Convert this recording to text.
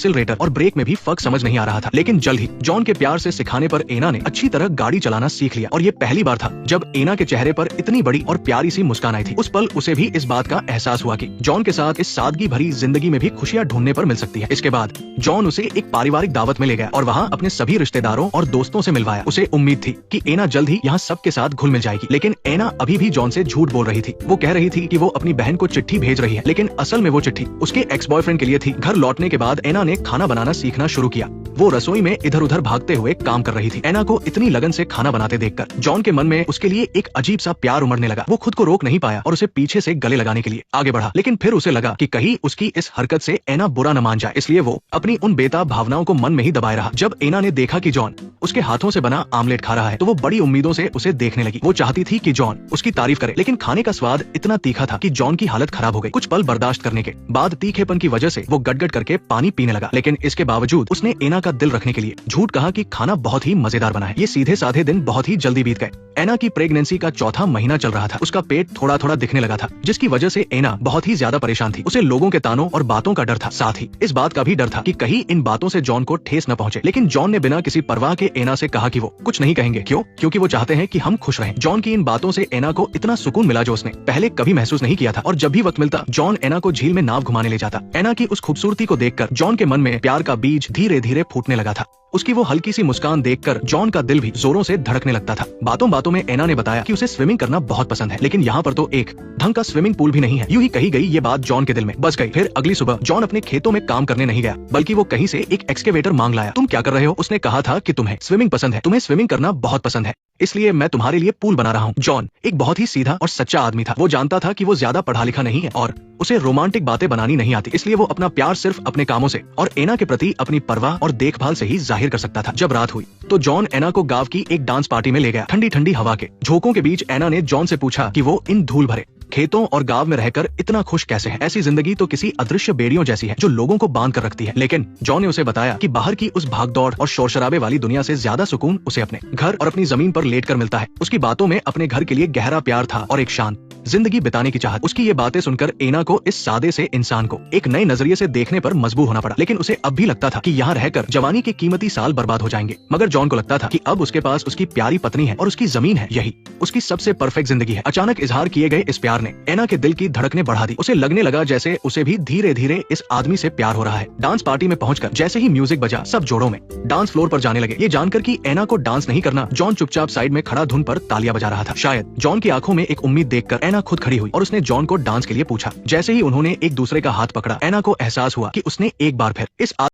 Accelerator और break में भी फर्क समझ नहीं आ रहा था। लेकिन जल्द ही जॉन के प्यार से सिखाने पर एना ने अच्छी तरह गाड़ी चलाना सीख लिया और ये पहली बार था जब एना के चेहरे पर इतनी बड़ी और प्यारी सी मुस्कान आई थी। उस पल उसे भी इस बात का एहसास हुआ कि जॉन के साथ इस सादगी भरी जिंदगी में भी खुशियां ढूंढने पर मिल सकती है। इसके बाद जॉन उसे एक पारिवारिक दावत में ले गया और वहाँ अपने सभी रिश्तेदारों और दोस्तों से मिलवाया। उसे उम्मीद थी कि एना जल्द ही यहाँ सबके साथ घुल मिल जाएगी, लेकिन एना अभी भी जॉन से झूठ बोल रही थी। वो कह रही थी कि वो अपनी बहन को चिट्ठी भेज रही है, लेकिन असल में वो चिट्ठी उसके एक्स बॉयफ्रेंड के लिए थी। घर लौटने के बाद एना ने खाना बनाना सीखना शुरू किया। वो रसोई में इधर उधर भागते हुए काम कर रही थी। एना को इतनी लगन से खाना बनाते देखकर जॉन के मन में उसके लिए एक अजीब सा प्यार उमड़ने लगा। वो खुद को रोक नहीं पाया और उसे पीछे से गले लगाने के लिए आगे बढ़ा, लेकिन फिर उसे लगा कि कहीं उसकी इस हरकत से एना बुरा न मान जाए, इसलिए वो अपनी उन बेताब भावनाओं को मन में ही दबाए रहा। जब एना ने देखा कि जॉन उसके हाथों से बना आमलेट खा रहा है तो वो बड़ी उम्मीदों से उसे देखने लगी। वो चाहती थी कि जॉन उसकी तारीफ करे, लेकिन खाने का स्वाद इतना तीखा था कि जॉन की हालत खराब हो गई। कुछ पल बर्दाश्त करने के बाद तीखेपन की वजह से वो गटगट करके पानी पीने लगा, लेकिन इसके बावजूद उसने एना का दिल रखने के लिए झूठ कहा कि खाना बहुत ही मजेदार बना है। ये सीधे साधे दिन बहुत ही जल्दी बीत गए। एना की प्रेगनेंसी का चौथा महीना चल रहा था। उसका पेट थोड़ा थोड़ा दिखने लगा था, जिसकी वजह से एना बहुत ही ज्यादा परेशान थी। उसे लोगों के तानों और बातों का डर था, साथ ही इस बात का भी डर था कि कहीं इन बातों से जॉन को ठेस न पहुंचे। लेकिन जॉन ने बिना किसी परवाह के एना से कहा कि वो कुछ नहीं कहेंगे। क्यों? क्योंकि वो चाहते हैं कि हम खुश रहें। जॉन की इन बातों से एना को इतना सुकून मिला जो उसने पहले कभी महसूस नहीं किया था। और जब भी वक्त मिलता जॉन एना को झील में नाव घुमाने ले जाता। एना की उस खूबसूरती को देखकर जॉन के मन में प्यार का बीज धीरे धीरे फूटने लगा था। उसकी वो हल्की सी मुस्कान देखकर जॉन का दिल भी जोरों से धड़कने लगता था। बातों बातों में एना ने बताया कि उसे स्विमिंग करना बहुत पसंद है, लेकिन यहाँ पर तो एक ढंग का स्विमिंग पूल भी नहीं है। यूं ही कही गई ये बात जॉन के दिल में बस गई। फिर अगली सुबह जॉन अपने खेतों में काम करने नहीं गया, बल्कि वो कहीं से एक एक्सकेवेटर मांग लाया। तुम क्या कर रहे हो? उसने कहा था कि तुम्हें स्विमिंग पसंद है, तुम्हें स्विमिंग करना बहुत पसंद है, इसलिए मैं तुम्हारे लिए पूल बना रहा हूँ। जॉन एक बहुत ही सीधा और सच्चा आदमी था। वो जानता था कि वो ज्यादा पढ़ा लिखा नहीं है और उसे रोमांटिक बातें बनानी नहीं आती, इसलिए वो अपना प्यार सिर्फ अपने कामों से और एना के प्रति अपनी परवाह और देखभाल से ही जाहिर कर सकता था। जब रात हुई तो जॉन एना को गांव की एक डांस पार्टी में ले गया। ठंडी ठंडी हवा के झोंकों के बीच एना ने जॉन से पूछा कि वो इन धूल भरे खेतों और गांव में रहकर इतना खुश कैसे है। ऐसी जिंदगी तो किसी अदृश्य बेड़ियों जैसी है जो लोगों को बांध कर रखती है। लेकिन जॉन ने उसे बताया कि बाहर की उस भागदौड़ और शोर शराबे वाली दुनिया से ज्यादा सुकून उसे अपने घर और अपनी जमीन पर लेटकर मिलता है। उसकी बातों में अपने घर के लिए गहरा प्यार था और एक शांत जिंदगी बिताने की चाहत। उसकी ये बातें सुनकर एना को इस सादे से इंसान को एक नए नजरिए से देखने पर मजबूर होना पड़ा। लेकिन उसे अब भी लगता था कि यहाँ रहकर जवानी के कीमती साल बर्बाद हो जाएंगे। मगर जॉन को लगता था कि अब उसके पास उसकी प्यारी पत्नी है और उसकी जमीन है, यही उसकी सबसे परफेक्ट जिंदगी है। अचानक इजहार किए गए इस प्यार ने एना के दिल की धड़कने बढ़ा दी। उसे लगने लगा जैसे उसे भी धीरे धीरे इस आदमी से प्यार हो रहा है। डांस पार्टी में पहुंचकर जैसे ही म्यूजिक बजा, सब जोड़ों में डांस फ्लोर पर जाने लगे। ये जानकर कि एना को डांस नहीं करना, जॉन चुपचाप साइड में खड़ा धुन पर तालियां बजा रहा था। शायद जॉन की आंखों में एक उम्मीद देखकर एना खुद खड़ी हुई और उसने जॉन को डांस के लिए पूछा। जैसे ही उन्होंने एक दूसरे का हाथ पकड़ा, एना को एहसास हुआ कि उसने एक बार फिर इस